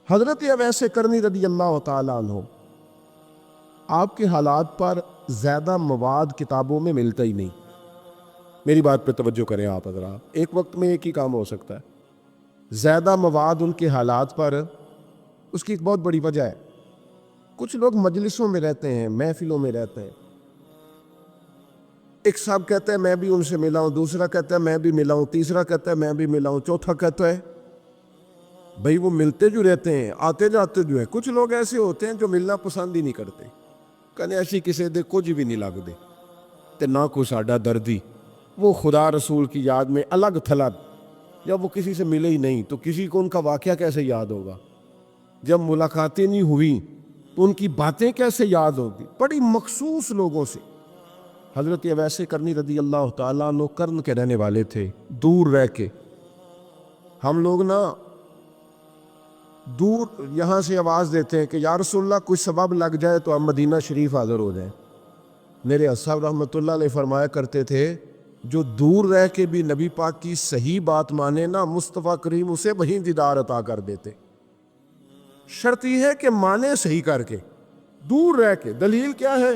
حضرت اویس کرنی رضی اللہ تعالیٰ عنہ، آپ کے حالات پر زیادہ مواد کتابوں میں ملتا ہی نہیں. میری بات پہ توجہ کریں آپ حضرات، ایک وقت میں ایک ہی کام ہو سکتا ہے. زیادہ مواد ان کے حالات پر، اس کی ایک بہت بڑی وجہ ہے. کچھ لوگ مجلسوں میں رہتے ہیں، محفلوں میں رہتے ہیں، ایک صاحب کہتا ہے میں بھی ان سے ملا ہوں، دوسرا کہتا ہے میں بھی ملا ہوں، تیسرا کہتا ہے میں بھی ملا ہوں، چوتھا کہتا ہے بھائی وہ ملتے جو رہتے ہیں، آتے جاتے جو ہے. کچھ لوگ ایسے ہوتے ہیں جو ملنا پسند ہی نہیں کرتے، کہنے ایسی کسی دے کچھ بھی نہیں لگ دے تے نہ کوئی ساڈا دردی. وہ خدا رسول کی یاد میں الگ تھلگ، جب وہ کسی سے ملے ہی نہیں تو کسی کو ان کا واقعہ کیسے یاد ہوگا؟ جب ملاقاتیں نہیں ہوئی تو ان کی باتیں کیسے یاد ہوگی؟ بڑی مخصوص لوگوں سے. حضرت اویس کرنی رضی اللہ تعالیٰ عنہ کرن کے رہنے والے تھے، دور رہ کے. ہم لوگ نا دور یہاں سے آواز دیتے ہیں کہ یا رسول اللہ کوئی سبب لگ جائے تو ہم مدینہ شریف حاضر ہو جائیں. میرے اصحاب رحمۃ اللہ علیہ فرمایا کرتے تھے جو دور رہ کے بھی نبی پاک کی صحیح بات مانے نا، مصطفیٰ کریم اسے وہیں دیدار عطا کر دیتے. شرط یہ ہے کہ مانے صحیح کر کے، دور رہ کے. دلیل کیا ہے؟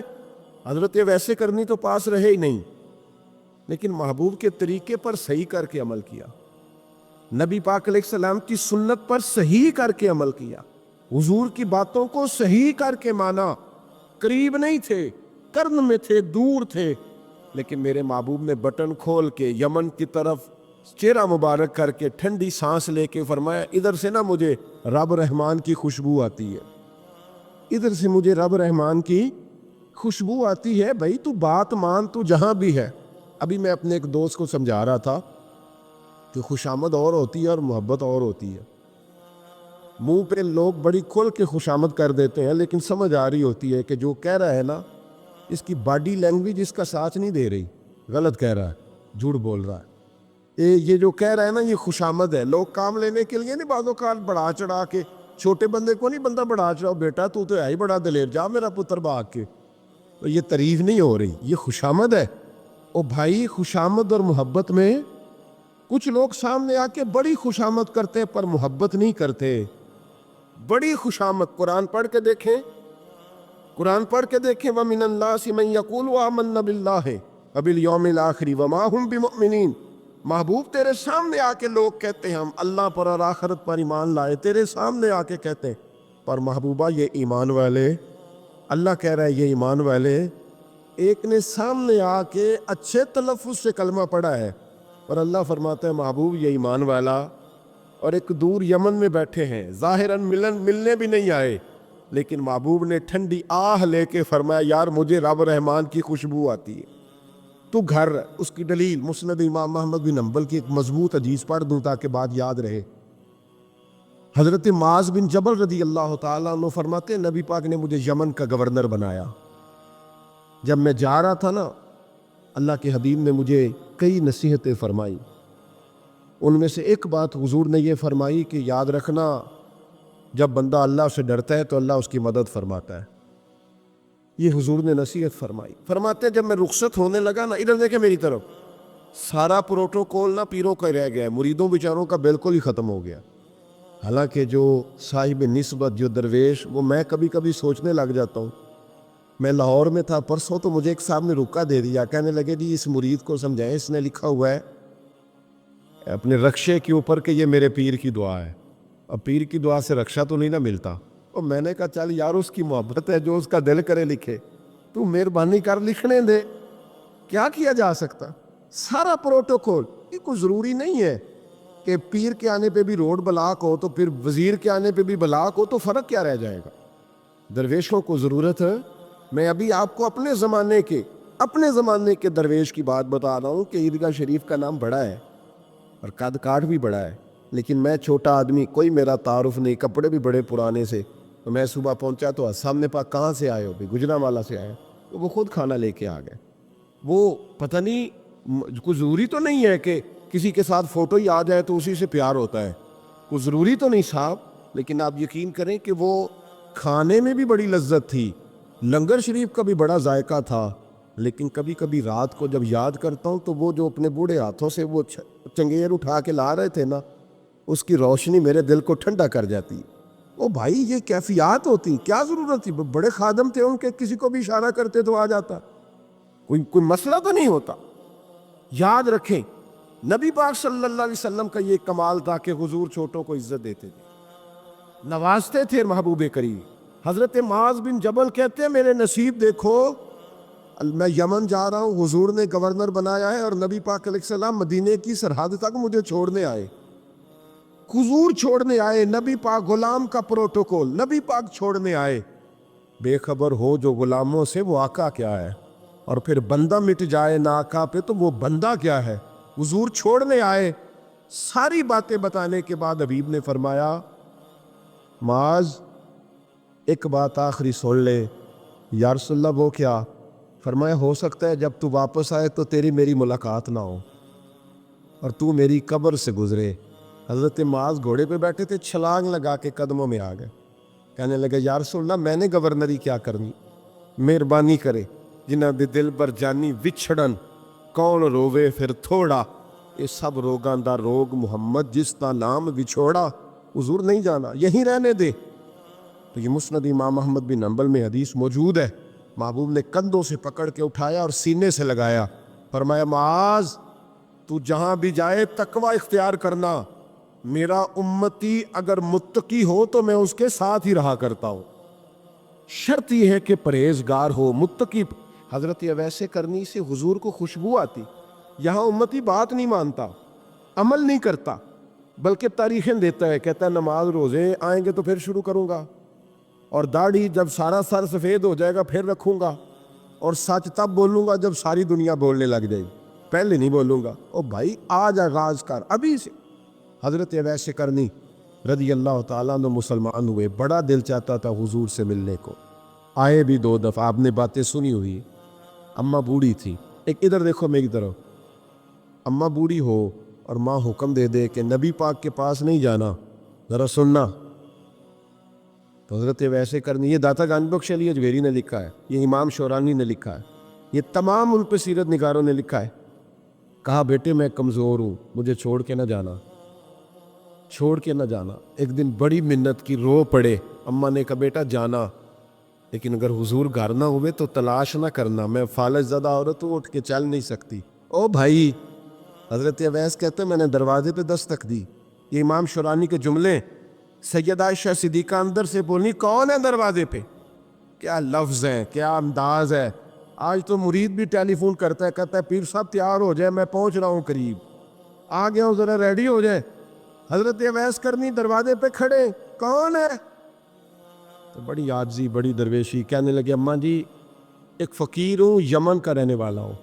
حضرت ویسے کرنی تو پاس رہے ہی نہیں، لیکن محبوب کے طریقے پر صحیح کر کے عمل کیا، نبی پاک علیہ السلام کی سنت پر صحیح کر کے عمل کیا، حضور کی باتوں کو صحیح کر کے مانا. قریب نہیں تھے، قرن میں تھے، دور تھے، لیکن میرے محبوب نے بٹن کھول کے یمن کی طرف چہرہ مبارک کر کے ٹھنڈی سانس لے کے فرمایا ادھر سے نا مجھے رب رحمان کی خوشبو آتی ہے، ادھر سے مجھے رب رحمان کی خوشبو آتی ہے. بھائی تو بات مان، تو جہاں بھی ہے. ابھی میں اپنے ایک دوست کو سمجھا رہا تھا کہ خوشامد اور ہوتی ہے اور محبت اور ہوتی ہے. منہ پہ لوگ بڑی کھل کے خوشامد کر دیتے ہیں، لیکن سمجھ آ رہی ہوتی ہے کہ جو کہہ رہا ہے نا اس کی باڈی لینگویج اس کا ساتھ نہیں دے رہی، غلط کہہ رہا ہے، جھوٹ بول رہا ہے. یہ جو کہہ رہا ہے نا یہ خوشامد ہے. لوگ کام لینے کے لیے نہیں بعض اوقات بڑھا چڑھا کے، چھوٹے بندے کو نہیں بندہ بڑھا چڑھاؤ، بیٹا تو ہے ہی بڑا دلیر، جا میرا پتر بھاگ کے. تو یہ تعریف نہیں ہو رہی، یہ خوشامد ہے. او بھائی خوشامد اور محبت میں کچھ لوگ سامنے آ کے بڑی خوشامد کرتے پر محبت نہیں کرتے. بڑی خوشامد قرآن پڑھ کے دیکھیں، قرآن پڑھ کے دیکھیں وَمِنَ النَّاسِ مَن يَقُولُ آمَنَّا بِاللَّهِ وَبِالْيَوْمِ الْآخِرِ وَمَا هُمْ بِمُؤْمِنِينَ. محبوب تیرے سامنے آ کے لوگ کہتے ہیں ہم اللہ پر اور آخرت پر ایمان لائے، تیرے سامنے آ کے کہتے ہیں، پر محبوبہ یہ ایمان والے، اللہ کہہ رہا ہے یہ ایمان والے. ایک نے سامنے آ کے اچھے تلفظ سے کلمہ پڑھا ہے، اور اللہ فرماتا ہے محبوب یہ ایمان والا. اور ایک دور یمن میں بیٹھے ہیں، ظاہراً ملنے بھی نہیں آئے، لیکن محبوب نے ٹھنڈی آہ لے کے فرمایا یار مجھے رب رحمان کی خوشبو آتی ہے، تو گھر. اس کی دلیل مسند امام محمد بن حنبل کی ایک مضبوط حدیث پڑھ دوں تاکہ بات یاد رہے. حضرت معاذ بن جبل رضی اللہ تعالیٰ عنہ فرماتے ہیں نبی پاک نے مجھے یمن کا گورنر بنایا. جب میں جا رہا تھا نا اللہ کے حبیب نے مجھے کئی نصیحتیں فرمائی. ان میں سے ایک بات حضور نے یہ فرمائی کہ یاد رکھنا جب بندہ اللہ سے ڈرتا ہے تو اللہ اس کی مدد فرماتا ہے. یہ حضور نے نصیحت فرمائی. فرماتے ہیں جب میں رخصت ہونے لگا نا، ادھر دیکھیں میری طرف، سارا پروٹوکول نا پیروں کا رہ گیا ہے، مریدوں بیچاروں کا بالکل ہی ختم ہو گیا. حالانکہ جو صاحب نسبت، جو درویش، وہ میں کبھی کبھی سوچنے لگ جاتا ہوں. میں لاہور میں تھا پرسوں، تو مجھے ایک صاحب نے رکا دے دیا، کہنے لگے جی اس مرید کو سمجھائیں، اس نے لکھا ہوا ہے اپنے رکشے کے اوپر کہ یہ میرے پیر کی دعا ہے. اب پیر کی دعا سے رکشہ تو نہیں نہ ملتا. اور میں نے کہا چل یار اس کی محبت ہے، جو اس کا دل کرے لکھے، تو مہربانی کر لکھنے دے، کیا کیا جا سکتا. سارا پروٹوکول. یہ کوئی ضروری نہیں ہے کہ پیر کے آنے پہ بھی روڈ بلاک ہو تو پھر وزیر کے آنے پہ بھی بلاک ہو، تو فرق کیا رہ جائے گا. درویشوں کو ضرورت ہے. میں ابھی آپ کو اپنے زمانے کے درویش کی بات بتا رہا ہوں کہ عیدگاہ شریف کا نام بڑا ہے اور قد کاٹ بھی بڑا ہے، لیکن میں چھوٹا آدمی، کوئی میرا تعارف نہیں، کپڑے بھی بڑے پرانے سے. تو میں صبح پہنچا تو سامنے پاک کہاں سے آئے ہو؟ بھی گجرانوالہ سے آئے. تو وہ خود کھانا لے کے آ گئے. وہ پتہ نہیں، کوئی ضروری تو نہیں ہے کہ کسی کے ساتھ فوٹو ہی آ جائے تو اسی سے پیار ہوتا ہے، کوئی ضروری تو نہیں صاحب. لیکن آپ یقین کریں کہ وہ کھانے میں بھی بڑی لذت تھی، لنگر شریف کا بھی بڑا ذائقہ تھا. لیکن کبھی کبھی رات کو جب یاد کرتا ہوں تو وہ جو اپنے بوڑھے ہاتھوں سے وہ چنگیر اٹھا کے لا رہے تھے نا، اس کی روشنی میرے دل کو ٹھنڈا کر جاتی. او بھائی یہ کیفیات ہوتی، کیا ضرورت تھی؟ بڑے خادم تھے ان کے، کسی کو بھی اشارہ کرتے تو آ جاتا، کوئی مسئلہ تو نہیں ہوتا۔ یاد رکھیں نبی پاک صلی اللہ علیہ وسلم کا یہ کمال تھا کہ حضور چھوٹوں کو عزت دیتے تھے، نوازتے تھے محبوب کریم۔ حضرت معاذ بن جبل کہتے ہیں میرے نصیب دیکھو، میں یمن جا رہا ہوں، حضور نے گورنر بنایا ہے اور نبی پاک علیہ السلام مدینے کی سرحد تک مجھے چھوڑنے آئے، حضور چھوڑنے آئے، نبی پاک غلام کا پروٹوکول، نبی پاک چھوڑنے آئے۔ بے خبر ہو جو غلاموں سے وہ آقا کیا ہے، اور پھر بندہ مٹ جائے نہ آقا پہ تو وہ بندہ کیا ہے۔ حضور چھوڑنے آئے، ساری باتیں بتانے کے بعد حبیب نے فرمایا معاذ ایک بات آخری سن لے۔ یا رسول اللہ وہ کیا؟ فرمایا ہو سکتا ہے جب تو واپس آئے تو تیری میری ملاقات نہ ہو اور تو میری قبر سے گزرے۔ حضرت معاذ گھوڑے پہ بیٹھے تھے، چھلانگ لگا کے قدموں میں آ گئے، کہنے لگے یا رسول اللہ میں نے گورنری کیا کرنی، مہربانی کرے، جنہ دے دل بر جانی وچھڑن کون رووے پھر تھوڑا، یہ سب روگاں دا روگ محمد جس کا نام وچھوڑا۔ حضور نہیں جانا، یہیں رہنے دے۔ تو یہ مسند امام احمد بن حنبل میں حدیث موجود ہے، محبوب نے کندھوں سے پکڑ کے اٹھایا اور سینے سے لگایا، فرمایا معاذ تو جہاں بھی جائے تقوی اختیار کرنا، میرا امتی اگر متقی ہو تو میں اس کے ساتھ ہی رہا کرتا ہوں، شرط یہ ہے کہ پرہیزگار ہو متقی۔ حضرت ویسے کرنی سے حضور کو خوشبو آتی، یہاں امتی بات نہیں مانتا، عمل نہیں کرتا، بلکہ تاریخیں دیتا ہے، کہتا ہے نماز روزے آئیں گے تو پھر شروع کروں گا، اور داڑھی جب سارا سر سفید ہو جائے گا پھر رکھوں گا، اور سچ تب بولوں گا جب ساری دنیا بولنے لگ جائے گی، پہلے نہیں بولوں گا۔ او بھائی آج آغاز کر ابھی سے۔ حضرت ویسے کرنی رضی اللہ تعالیٰ عنہ مسلمان ہوئے، بڑا دل چاہتا تھا حضور سے ملنے کو، آئے بھی 2 دفعہ، آپ نے باتیں سنی ہوئی۔ اماں بوڑھی تھی، ایک ادھر دیکھو میری طرف، اماں بوڑھی ہو اور ماں حکم دے دے کہ نبی پاک کے پاس نہیں جانا، ذرا سننا، تو حضرت ویسے کرنی، یہ داتا گان بخش علی اجمیری نے لکھا ہے، یہ امام شورانی نے لکھا ہے، یہ تمام ان پہ سیرت نگاروں نے لکھا ہے، کہا بیٹے میں کمزور ہوں، مجھے چھوڑ کے نہ جانا، چھوڑ کے نہ جانا۔ ایک دن بڑی منت کی، رو پڑے، اماں نے کہا بیٹا جانا، لیکن اگر حضور گھر نہ ہوئے تو تلاش نہ کرنا، میں فالج زدہ عورت ہوں، اٹھ کے چل نہیں سکتی۔ او بھائی، حضرت اویس کہتے ہیں میں نے دروازے پہ دستک دی، یہ امام شورانی کے جملے، سیدہ عائشہ صدیقہ اندر سے بولنی کون ہے دروازے پہ؟ کیا لفظ ہیں، کیا انداز ہے۔ آج تو مرید بھی ٹیلی فون کرتا ہے، کہتا ہے پیر صاحب تیار ہو جائے، میں پہنچ رہا ہوں قریب، آ گیا ہوں، ذرا ریڈی ہو جائے۔ حضرت اویس کرنی دروازے پہ کھڑے، کون ہے؟ تو بڑی عاجزی، بڑی درویشی، کہنے لگے اماں جی ایک فقیر ہوں، یمن کا رہنے والا ہوں،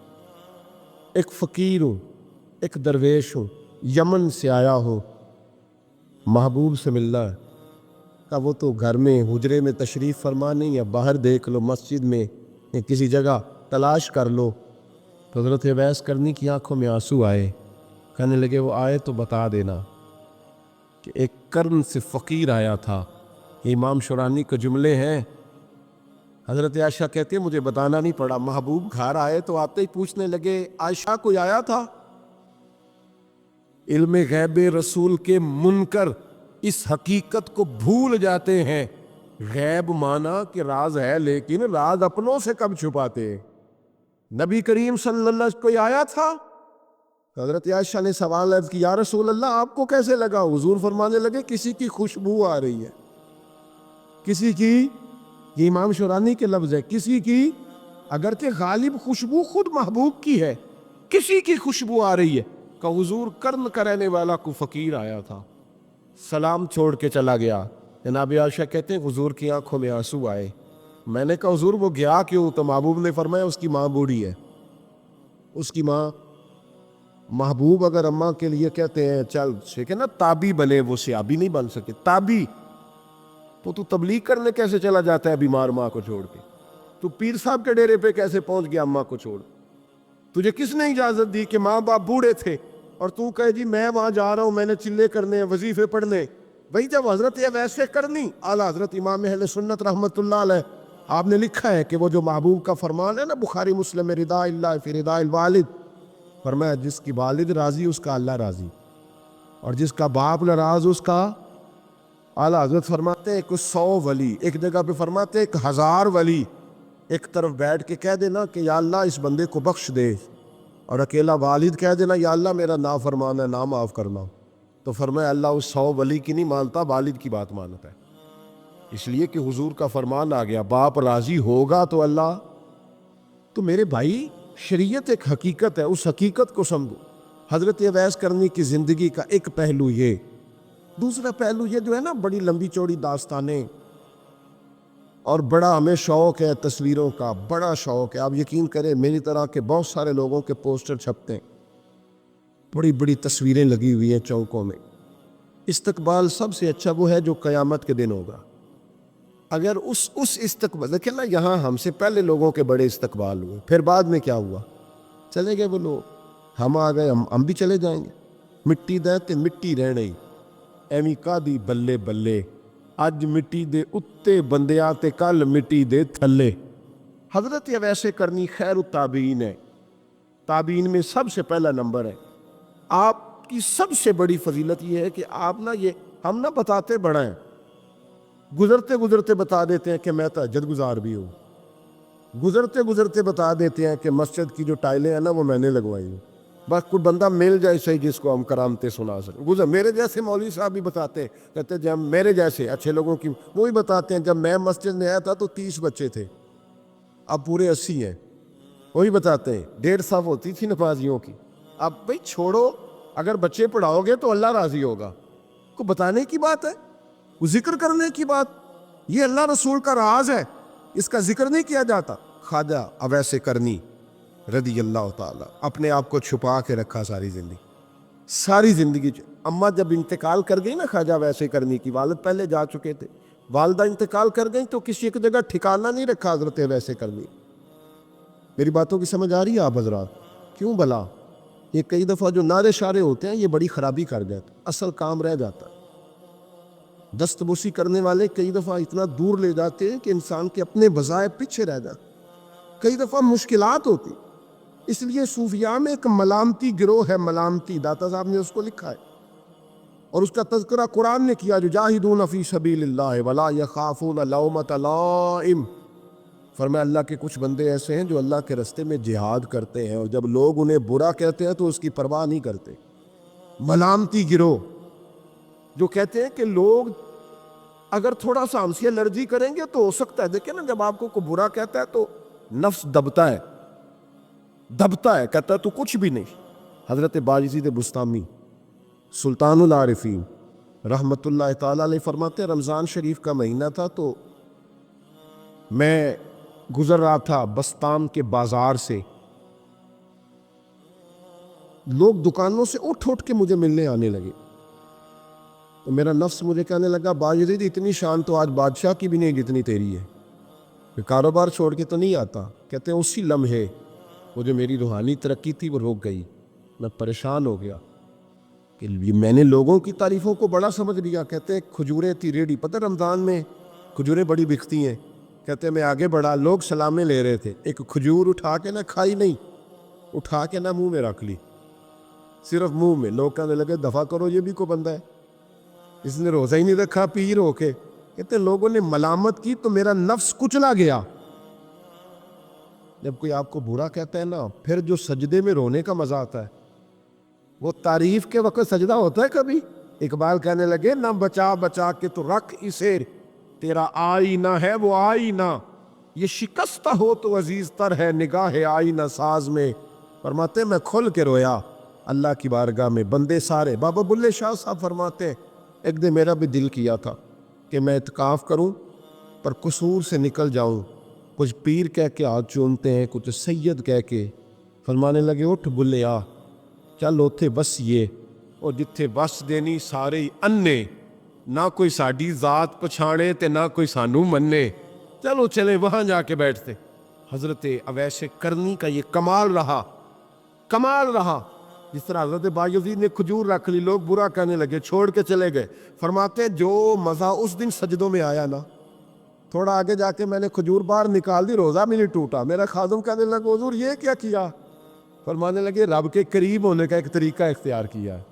ایک فقیر ہوں، ایک درویش ہوں، یمن سے آیا ہوں، محبوب سے ملنا ہے۔ کہا وہ تو گھر میں حجرے میں تشریف فرما نہیں ہے، باہر دیکھ لو، مسجد میں یا کسی جگہ تلاش کر لو۔ تو حضرت اویس کرنی کی آنکھوں میں آنسو آئے، کہنے لگے وہ آئے تو بتا دینا کہ ایک قرن سے فقیر آیا تھا۔ یہ امام شورانی کے جملے ہیں۔ حضرت عائشہ کہتے ہیں مجھے بتانا نہیں پڑا، محبوب گھر آئے تو آتے ہی پوچھنے لگے عائشہ کوئی آیا تھا؟ علم غیب رسول کے منکر اس حقیقت کو بھول جاتے ہیں، غیب مانا کہ راز ہے لیکن راز اپنوں سے کب چھپاتے ہیں۔ نبی کریم صلی اللہ علیہ وسلم کوئی آیا تھا؟ حضرت عائشہ نے سوال عرض کیا یا رسول اللہ آپ کو کیسے لگا؟ حضور فرمانے لگے کسی کی خوشبو آ رہی ہے، کسی کی، یہ امام شورانی کے لفظ ہے، کسی کی، اگرچہ غالب خوشبو خود محبوب کی ہے، کسی کی خوشبو آ رہی ہے۔ کہ حضور قرن کا رہنے والا کو فقیر آیا تھا، سلام چھوڑ کے چلا گیا۔ جناب عائشہ کہتے ہیں حضور کی آنکھوں میں آنسو آئے۔ میں نے کہا حضور وہ گیا کیوں؟ تو محبوب نے فرمایا اس کی ماں بوڑھی ہے، اس کی ماں۔ محبوب اگر اماں کے لیے کہتے ہیں چل کہ نا تابی بنے، وہ سیابی نہیں بن سکے، تابی، تو تبلیغ کرنے کیسے چلا جاتا ہے بیمار ماں کو چھوڑ کے؟ تو پیر صاحب کے ڈیرے پہ کیسے پہنچ گیا اماں کو چھوڑ؟ تجھے کس نے اجازت دی کہ ماں باپ بوڑھے تھے اور تو کہے جی میں وہاں جا رہا ہوں، میں نے چلے کرنے ہیں، وظیفے پڑھنے؟ بھائی جب حضرت ویسے کرنی، اعلیٰ حضرت امام اہل سنت رحمت اللہ علیہ، آپ نے لکھا ہے کہ وہ جو محبوب کا فرمان ہے نا بخاری مسلم میں، رضا اللہ فی رضا الوالد، فرمایا جس کی والد راضی اس کا اللہ راضی، اور جس کا باپ ناراض اس کا اعلیٰ حضرت فرماتے ہیں ایک 100 ولی، ایک جگہ پہ فرماتے ہیں 1000 ولی ایک طرف بیٹھ کے کہہ دینا کہ یا اللہ اس بندے کو بخش دے، اور اکیلا والد کہہ دینا یا اللہ میرا نافرمان ہے، نا معاف کرنا، تو فرمایا اللہ اس 100 ولی کی نہیں مانتا، والد کی بات مانتا ہے۔ اس لیے کہ حضور کا فرمان آ گیا، باپ راضی ہوگا تو اللہ۔ تو میرے بھائی شریعت ایک حقیقت ہے، اس حقیقت کو سمجھو۔ حضرت اویس کرنی کی زندگی کا ایک پہلو یہ، دوسرا پہلو یہ جو ہے نا بڑی لمبی چوڑی داستانیں، اور بڑا ہمیں شوق ہے تصویروں کا، بڑا شوق ہے۔ آپ یقین کریں میری طرح کے بہت سارے لوگوں کے پوسٹر چھپتے ہیں، بڑی بڑی تصویریں لگی ہوئی ہیں چوکوں میں۔ استقبال سب سے اچھا وہ ہے جو قیامت کے دن ہوگا۔ اگر اس استقبال دیکھیں نا، یہاں ہم سے پہلے لوگوں کے بڑے استقبال ہوئے، پھر بعد میں کیا ہوا؟ چلے گئے وہ لوگ، ہم آ گئے، ہم بھی چلے جائیں گے۔ مٹی دے تے مٹی رہنے، ایویں کا دی بلے بلے، اج مٹی دے اتے بندیاں تے کل مٹی دے تھلے۔ حضرت اویس کرنی خیر التابعین ہے، تابعین میں سب سے پہلا نمبر ہے۔ آپ کی سب سے بڑی فضیلت یہ ہے کہ آپ ہم نہ بتاتے بڑا ہیں، گزرتے گزرتے بتا دیتے ہیں کہ میں تہجد گزار بھی ہوں، گزرتے گزرتے بتا دیتے ہیں کہ مسجد کی جو ٹائلیں ہیں نا وہ میں نے لگوائی ہیں۔ بس کوئی بندہ مل جائے صحیح جس کو ہم کرامتیں سنا سکیں۔ میرے جیسے مولوی صاحب بھی بتاتے ہیں، کہتے ہیں جب میرے جیسے اچھے لوگوں کی وہی بتاتے ہیں، جب میں مسجد میں آیا تھا تو 30 بچے تھے، اب پورے 80 ہیں۔ وہی بتاتے ہیں 150 ہوتی تھی نمازیوں کی، اب بھائی چھوڑو، اگر بچے پڑھاؤ گے تو اللہ راضی ہوگا۔ کو بتانے کی بات ہے، وہ ذکر کرنے کی بات، یہ اللہ رسول کا راز ہے، اس کا ذکر نہیں کیا جاتا۔ خواجہ اویس کرنی رضی اللہ تعالیٰ اپنے آپ کو چھپا کے رکھا ساری زندگی۔ اماں جب انتقال کر گئی نا خواجہ اویس کرنی کی، والد پہلے جا چکے تھے، والدہ انتقال کر گئی تو کسی ایک جگہ ٹھکانہ نہیں رکھا حضرت اویس کرنی۔ میری باتوں کی سمجھ آ رہی ہے آپ حضرات؟ کیوں بھلا یہ کئی دفعہ جو نعرے شارے ہوتے ہیں یہ بڑی خرابی کر جاتے، اصل کام رہ جاتا ہے۔ دست بوسی کرنے والے کئی دفعہ اتنا دور لے جاتے ہیں کہ انسان کے اپنے وظائف پیچھے رہ جاتے، کئی دفعہ مشکلات ہوتی۔ اس لیے صوفیاء میں ایک ملامتی گروہ ہے، ملامتی، داتا صاحب نے اس کو لکھا ہے، اور اس کا تذکرہ قرآن نے کیا، جو جاہدون فی سبیل اللہ ولا یخافون لومۃ لائم۔ فرمایا اللہ کے کچھ بندے ایسے ہیں جو اللہ کے راستے میں جہاد کرتے ہیں، اور جب لوگ انہیں برا کہتے ہیں تو اس کی پرواہ نہیں کرتے۔ ملامتی گروہ جو کہتے ہیں کہ لوگ اگر تھوڑا سا ہم سے الرجی کریں گے تو ہو سکتا ہے، دیکھیں نا جب آپ کو کوئی برا کہتا ہے تو نفس دبتا ہے، کہتا ہے تو کچھ بھی نہیں۔ حضرت باجزید بستامی سلطان العارفین رحمت اللہ تعالی علیہ فرماتے ہیں رمضان شریف کا مہینہ تھا تو میں گزر رہا تھا بستان کے بازار سے، لوگ دکانوں سے اٹھ کے مجھے ملنے آنے لگے، تو میرا نفس مجھے کہنے لگا باجزید اتنی شان تو آج بادشاہ کی بھی نہیں جتنی تیری ہے، کہ کاروبار چھوڑ کے تو نہیں آتا۔ کہتے ہیں اسی لمحے وہ جو میری روحانی ترقی تھی وہ رک گئی، میں پریشان ہو گیا کہ میں نے لوگوں کی تعریفوں کو بڑا سمجھ لیا۔ کہتے ہیں کھجوریں تھی ریڈی، پتہ رمضان میں کھجوریں بڑی بکتی ہیں، کہتے ہیں میں آگے بڑھا، لوگ سلامیں لے رہے تھے، ایک کھجور اٹھا کے نہ کھائی نہیں، اٹھا کے نہ منہ میں رکھ لی، صرف منہ میں۔ لوگ کہنے لگے دفع کرو، یہ بھی کوئی بندہ ہے، اس نے روزہ ہی نہیں رکھا، پیر ہو کے۔ کہتے لوگوں نے ملامت کی تو میرا نفس کچلا گیا۔ جب کوئی آپ کو برا کہتا ہے نا، پھر جو سجدے میں رونے کا مزہ آتا ہے، وہ تعریف کے وقت سجدہ ہوتا ہے کبھی؟ اقبال کہنے لگے نہ بچا بچا کے تو رکھ اسے، تیرا آئینہ ہے وہ آئینہ، یہ شکستہ ہو تو عزیز تر ہے نگاہ آئینہ ساز میں۔ فرماتے میں کھل کے رویا اللہ کی بارگاہ میں، بندے سارے۔ بابا بلے شاہ صاحب فرماتے ایک دن میرا بھی دل کیا تھا کہ میں اعتکاف کروں پر قصور سے نکل جاؤں، کچھ پیر کہہ کے ہاتھ چومتے ہیں، کچھ سید کہہ کے۔ فرمانے لگے اٹھ بلے آ، چل اوتھے بس یہ، اور جتھے بس دینی سارے ہی انے، نہ کوئی ساڈی ذات پچھاڑے تے نہ کوئی سانو منے، چلو چلے وہاں جا کے بیٹھتے۔ حضرت اویس کرنی کا یہ کمال رہا، جس طرح حضرت باجزید نے کھجور رکھ لی، لوگ برا کہنے لگے، چھوڑ کے چلے گئے۔ فرماتے جو مزہ اس دن سجدوں میں آیا نا، تھوڑا آگے جا کے میں نے کھجور باہر نکال دی، روزہ بھی نہیں ٹوٹا۔ میرا خادم کہنے لگا حضور یہ کیا کیا؟ فرمانے لگے رب کے قریب ہونے کا ایک طریقہ اختیار کیا ہے،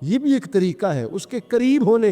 یہ بھی ایک طریقہ ہے، اس کے قریب ہونے،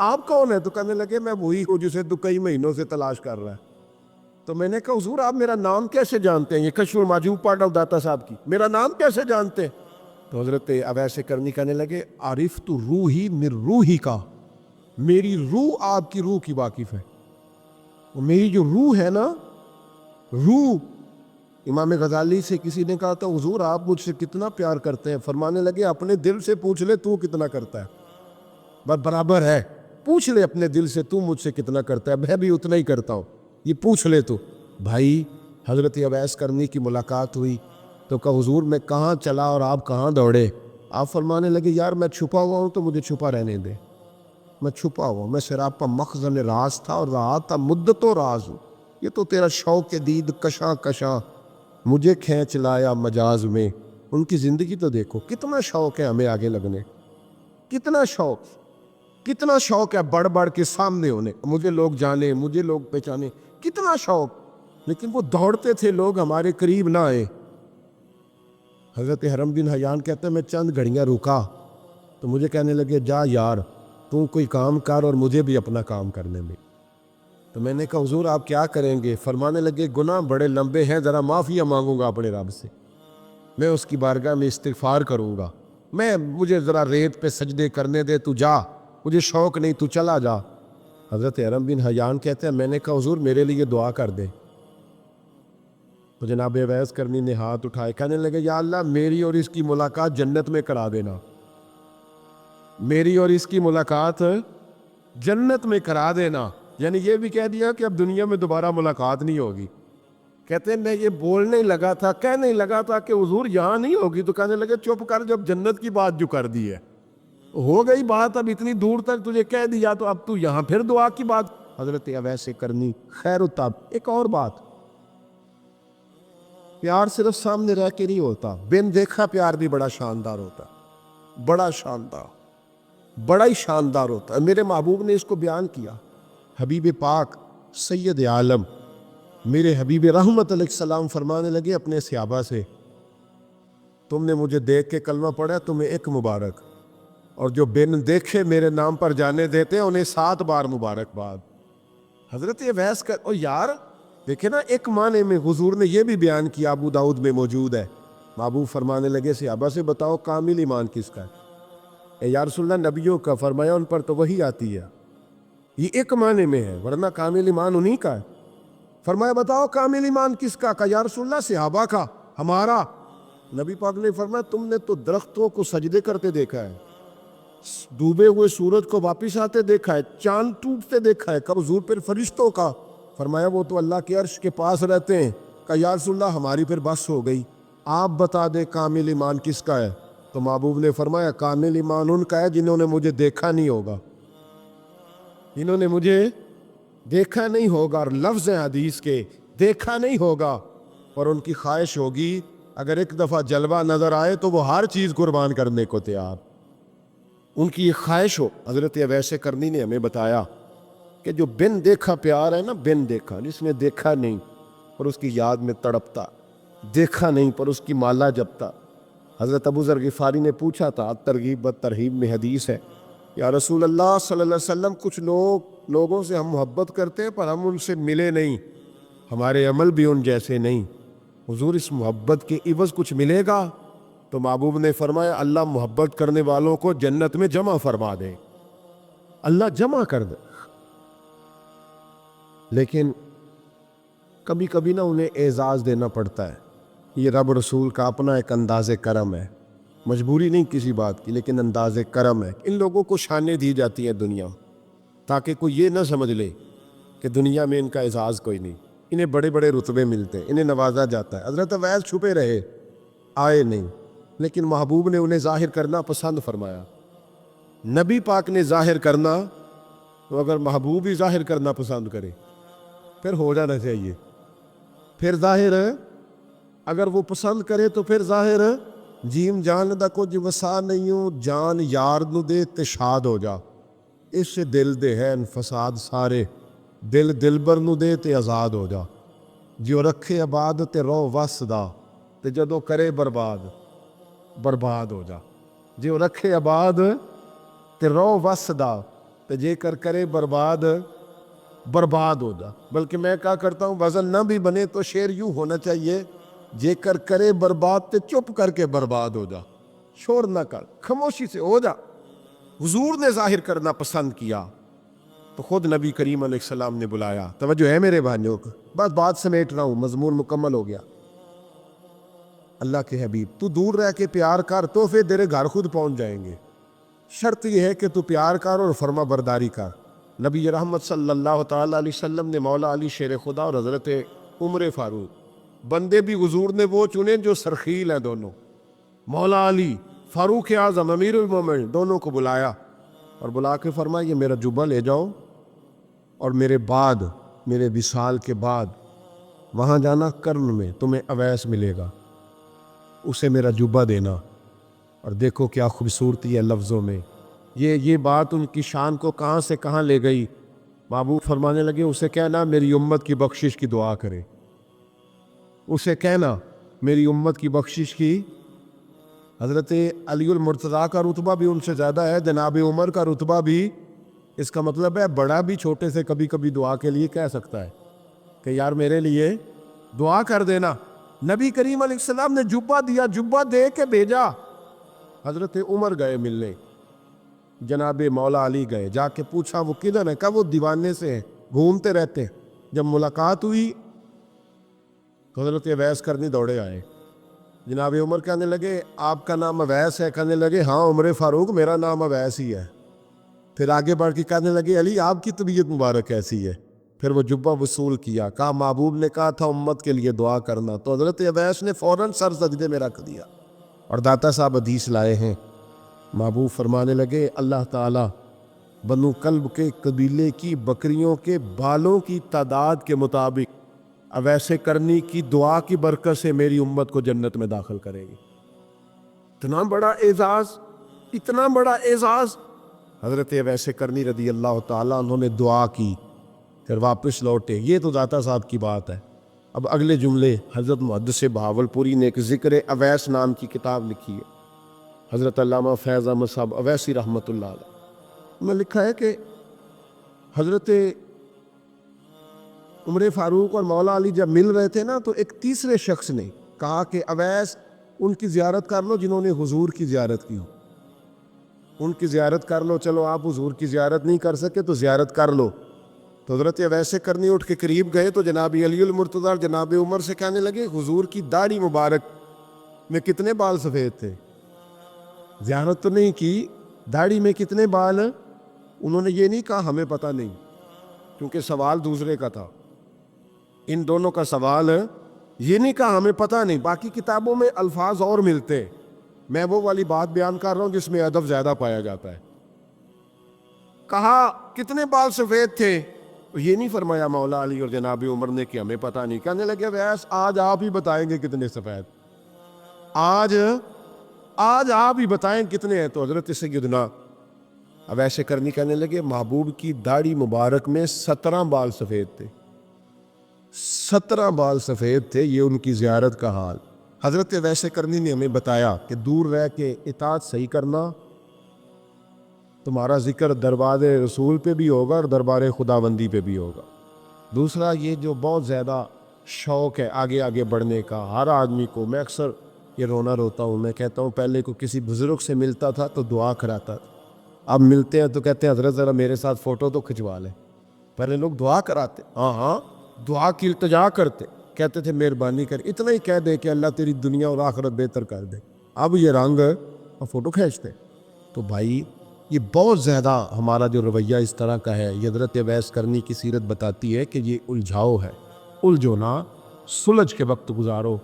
آپ کون ہے؟ تو کہنے لگے میں وہی ہوں جسے تو کئی مہینوں سے تلاش کر رہا ہے۔ تو میں نے کہا حضور آپ میرا نام کیسے جانتے ہیں؟ یہ کشف المحجوب پارٹ آف داتا صاحب کی، میرا نام کیسے جانتے ہیں؟ تو حضرت اویس کرنی کہنے لگے عارف تو روحی من روحی کا، میری روح آپ کی روح کی واقف ہے۔ میری جو روح ہے نا، روح، امام غزالی سے کسی نے کہا تھا حضور آپ مجھ سے کتنا پیار کرتے ہیں؟ فرمانے لگے اپنے دل سے پوچھ لے تو کتنا کرتا ہے، بس برابر ہے، پوچھ لے اپنے دل سے تو مجھ سے کتنا کرتا ہے، میں بھی اتنا ہی کرتا ہوں، یہ پوچھ لے تو۔ بھائی حضرت اویس کرنی کی ملاقات ہوئی تو کہا حضور میں کہاں چلا اور آپ کہاں دوڑے؟ آپ فرمانے لگے یار میں چھپا ہوا ہوں تو مجھے چھپا رہنے دے، میں چھپا ہوا، میں سراپا مخزن راز تھا اور رہا تھا مدتوں راز ہوں، یہ تو تیرا شوق دید کشاں کشاں مجھے کھینچ لایا مجاز میں۔ ان کی زندگی تو دیکھو، کتنا شوق ہے ہمیں آگے لگنے، کتنا شوق ہے بڑھ بڑھ کے سامنے ہونے، مجھے لوگ جانے، مجھے لوگ پہچانے، کتنا شوق، لیکن وہ دوڑتے تھے لوگ ہمارے قریب نہ آئے۔ حضرت حرم بن حیان کہتے ہیں میں چند گھڑیاں رکا تو مجھے کہنے لگے جا یار تو کوئی کام کر اور مجھے بھی اپنا کام کرنے میں۔ تو میں نے کہا حضور آپ کیا کریں گے؟ فرمانے لگے گناہ بڑے لمبے ہیں، ذرا معافیا مانگوں گا اپنے رب سے، میں اس کی بارگاہ میں استغفار کروں گا، مجھے ذرا ریت پہ سجدے کرنے دے، تو جا، مجھے شوق نہیں، تو چلا جا۔ حضرت حرم بن حیان کہتے ہیں میں نے کہا حضور میرے لیے دعا کر دے۔ تو جناب اویس کرنی نے ہاتھ اٹھائے، کہنے لگے یا اللہ میری اور اس کی ملاقات جنت میں کرا دینا، میری اور اس کی ملاقات جنت میں کرا دینا، یعنی یہ بھی کہہ دیا کہ اب دنیا میں دوبارہ ملاقات نہیں ہوگی۔ کہتے ہیں میں یہ بولنے لگا تھا، کہنے لگا تھا کہ حضور یہاں نہیں ہوگی، تو کہنے لگے چپ کر، جب جنت کی بات جو کر دی ہے ہو گئی بات، اب اتنی دور تک تجھے کہہ دیا تو اب تو یہاں پھر دعا کی بات۔ حضرت اویس کرنی خیر التاب۔ ایک اور بات، پیار صرف سامنے رہ کے نہیں ہوتا، بن دیکھا پیار بھی بڑا شاندار ہوتا، بڑا شاندار، بڑا ہی شاندار ہوتا ہے۔ میرے محبوب نے اس کو بیان کیا، حبیب پاک سید عالم میرے حبیب رحمت علیہ السلام فرمانے لگے اپنے صحابہ سے تم نے مجھے دیکھ کے کلمہ پڑھا تمہیں ایک مبارک، اور جو بن دیکھے میرے نام پر جانے دیتے ہیں انہیں 7 بار مبارکباد۔ حضرت اویس کا او یار دیکھیں نا، ایک معنی میں حضور نے یہ بھی بیان کیا، ابو داؤد میں موجود ہے۔ محبوب فرمانے لگے صحابہ سے بتاؤ کامل ایمان کس کا ہے؟ یا رسول اللہ نبیوں کا، فرمایا ان پر تو وہی آتی ہے، یہ ایک معنی میں ہے، ورنہ کامل ایمان انہی کا ہے۔ فرمایا بتاؤ کامل ایمان کس کا؟ کہا یا رسول اللہ صحابہ کا، ہمارا۔ نبی پاک نے فرمایا تم نے تو درختوں کو سجدے کرتے دیکھا ہے، ڈوبے ہوئے سورج کو واپس آتے دیکھا ہے، چاند ٹوٹتے دیکھا ہے، کب حضور پھر فرشتوں کا؟ فرمایا وہ تو اللہ کے عرش کے پاس رہتے ہیں۔ کہا یا رسول اللہ ہماری پھر بس ہو گئی، آپ بتا دیں کامل ایمان کس کا ہے؟ تو محبوب نے فرمایا کامل ایمان ان کا ہے جنہوں نے مجھے دیکھا نہیں ہوگا، جنہوں نے مجھے دیکھا نہیں ہوگا، اور لفظ ہیں حدیث کے دیکھا نہیں ہوگا، اور ان کی خواہش ہوگی اگر ایک دفعہ جلوہ نظر آئے تو وہ ہر چیز قربان کرنے کو تیار، ان کی یہ خواہش ہو۔ حضرت اویس کرنی نے ہمیں بتایا کہ جو بن دیکھا پیار ہے نا، بن دیکھا، جس نے دیکھا نہیں پر اس کی یاد میں تڑپتا، دیکھا نہیں پر اس کی مالا جپتا۔ حضرت ابو ذر غفاری نے پوچھا تھا، ترغیب و ترہیب میں حدیث ہے، یا رسول اللہ صلی اللہ علیہ وسلم کچھ لوگوں سے ہم محبت کرتے ہیں پر ہم ان سے ملے نہیں، ہمارے عمل بھی ان جیسے نہیں، حضور اس محبت کے عوض کچھ ملے گا؟ تو محبوب نے فرمایا اللہ محبت کرنے والوں کو جنت میں جمع فرما دے، اللہ جمع کر دے، لیکن کبھی کبھی نا انہیں اعزاز دینا پڑتا ہے، یہ رب رسول کا اپنا ایک انداز کرم ہے، مجبوری نہیں کسی بات کی لیکن انداز کرم ہے۔ ان لوگوں کو شانیں دی جاتی ہیں دنیا، تاکہ کوئی یہ نہ سمجھ لے کہ دنیا میں ان کا اعزاز کوئی نہیں، انہیں بڑے بڑے رتبے ملتے ہیں، انہیں نوازا جاتا ہے۔ حضرت اویس چھپے رہے، آئے نہیں، لیکن محبوب نے انہیں ظاہر کرنا پسند فرمایا۔ نبی پاک نے ظاہر کرنا، تو اگر محبوب ہی ظاہر کرنا پسند کرے پھر ہو جانا چاہیے، پھر ظاہر ہے، اگر وہ پسند کرے تو پھر ظاہر ہے۔ جیم جان دا کچھ وسا نہیں ہوں، جان یار نو دے تے شاد ہو جا، اس سے دل دے ہے فساد سارے، دل دلبر نو دے تے آزاد ہو جا، جو رکھے آباد تے رو وس دا، تے جدو کرے برباد برباد ہو جا، جو رکھے آباد تے رو وس دا، تے تو جے کر کرے برباد ہو جا. بلکہ میں کیا کرتا ہوں، وزن نہ بھی بنے تو شعر یوں ہونا چاہیے، جے کر کرے برباد تے چپ کر کے برباد ہو جا. شور نہ کر، خاموشی سے ہو جا. حضور نے ظاہر کرنا پسند کیا تو خود نبی کریم علیہ السلام نے بلایا. توجہ ہے میرے بھائیوں کو، بس بات سمیٹ رہا ہوں، مضمون مکمل ہو گیا. اللہ کے حبیب تو دور رہ کے پیار کر، تحفے تیرے گھر خود پہنچ جائیں گے. شرط یہ ہے کہ تو پیار کر اور فرما برداری کر. نبی رحمت صلی اللہ تعالیٰ علیہ وسلم نے مولا علی شیر خدا اور حضرت عمر فاروق، بندے بھی حضور نے وہ چنے جو سرخیل ہیں دونوں، مولا علی فاروق اعظم امیر المومنین، دونوں کو بلایا اور بلا کے فرمایا یہ میرا جبہ لے جاؤ اور میرے وصال کے بعد وہاں جانا، کرن میں تمہیں اویس ملے گا، اسے میرا جبہ دینا. اور دیکھو کیا خوبصورتی ہے لفظوں میں. یہ بات ان کی شان کو کہاں سے کہاں لے گئی. محبوب فرمانے لگے اسے کہنا میری امت کی بخشش کی دعا کرے، اسے کہنا میری امت کی بخشش کی. حضرت علی المرتضیٰ کا رتبہ بھی ان سے زیادہ ہے، جناب عمر کا رتبہ بھی. اس کا مطلب ہے بڑا بھی چھوٹے سے کبھی کبھی دعا کے لیے کہہ سکتا ہے کہ یار میرے لیے دعا کر دینا. نبی کریم علیہ السلام نے جبہ دیا، جبہ دے کے بھیجا. حضرت عمر گئے ملنے، جناب مولا علی گئے، جا کے پوچھا وہ کدھر ہے، کہا وہ دیوانے سے ہیں، گھومتے رہتے. جب ملاقات ہوئی تو حضرت اویس کرنی دوڑے آئے. جناب عمر کہنے لگے آپ کا نام اویس ہے؟ کہنے لگے ہاں عمر فاروق میرا نام اویس ہی ہے. پھر آگے بڑھ کے کہنے لگے علی آپ کی طبیعت مبارک کیسی ہے؟ پھر وہ جبہ وصول کیا. کہا محبوب نے کہا تھا امت کے لیے دعا کرنا، تو حضرت اویس نے فوراً سر سجدے میں رکھ دیا. اور داتا صاحب حدیث لائے ہیں، محبوب فرمانے لگے اللہ تعالیٰ بنو کلب کے قبیلے کی بکریوں کے بالوں کی تعداد کے مطابق اویس کرنی کی دعا کی برکت سے میری امت کو جنت میں داخل کرے گی. اتنا بڑا اعزاز، اتنا بڑا اعزاز. حضرت اویس کرنی رضی اللہ تعالیٰ انہوں نے دعا کی، پھر واپس لوٹے. یہ تو داتا صاحب کی بات ہے. اب اگلے جملے حضرت محدث بہاولپوری نے ایک ذکر اویس نام کی کتاب لکھی ہے، حضرت علامہ فیض احمد صاحب اویسی رحمۃ اللہ علیہ میں لکھا ہے کہ حضرت عمر فاروق اور مولا علی جب مل رہے تھے نا تو ایک تیسرے شخص نے کہا کہ اویس ان کی زیارت کر لو جنہوں نے حضور کی زیارت کی ہو، ان کی زیارت کر لو. چلو آپ حضور کی زیارت نہیں کر سکے تو زیارت کر لو. تو حضرت اویس کرنی اٹھ کے قریب گئے تو جناب علی المرتضیٰ اور جناب عمر سے کہنے لگے حضور کی داڑھی مبارک میں کتنے بال سفید تھے؟ زیارت تو نہیں کی، داڑھی میں کتنے بال؟ انہوں نے یہ نہیں کہا ہمیں پتہ نہیں، کیونکہ سوال دوسرے کا تھا. ان دونوں کا سوال یہ نہیں کہا ہمیں پتہ نہیں. باقی کتابوں میں الفاظ اور ملتے، میں وہ والی بات بیان کر رہا ہوں جس میں ادب زیادہ پایا جاتا ہے. کہا کتنے بال سفید تھے؟ یہ نہیں فرمایا مولا علی اور جناب عمر نے کہ ہمیں پتہ نہیں. کہنے لگے ویس آج آپ ہی بتائیں گے کتنے سفید، آج آپ ہی بتائیں کتنے ہیں. تو حضرت سیدنا اویس کرنی کہنے لگے محبوب کی داڑھی مبارک میں 17 بال سفید تھے، 17 بال سفید تھے. یہ ان کی زیارت کا حال. حضرت اویس کرنی نے ہمیں بتایا کہ دور رہ کے اطاعت صحیح کرنا، تمہارا ذکر دربار رسول پہ بھی ہوگا اور دربار خداوندی پہ بھی ہوگا. دوسرا یہ جو بہت زیادہ شوق ہے آگے آگے بڑھنے کا ہر آدمی کو، میں اکثر یہ روتا ہوں، میں کہتا ہوں پہلے کو کسی بزرگ سے ملتا تھا تو دعا کراتا تھا، اب ملتے ہیں تو کہتے ہیں حضرت ذرا میرے ساتھ فوٹو تو کھنچوا لیں. پہلے لوگ دعا کراتے، ہاں دعا کی التجا کرتے، کہتے تھے مہربانی کر، اتنا ہی کہہ دے کہ اللہ تیری دنیا اور آخرت بہتر کر دے. اب یہ رنگ اور فوٹو کھینچتے. تو بھائی یہ بہت زیادہ ہمارا جو رویہ اس طرح کا ہے، یہ حضرت اویس کرنی کی سیرت بتاتی ہے کہ یہ الجھاؤ ہے. الجھو نہ، سلجھ کے وقت گزارو.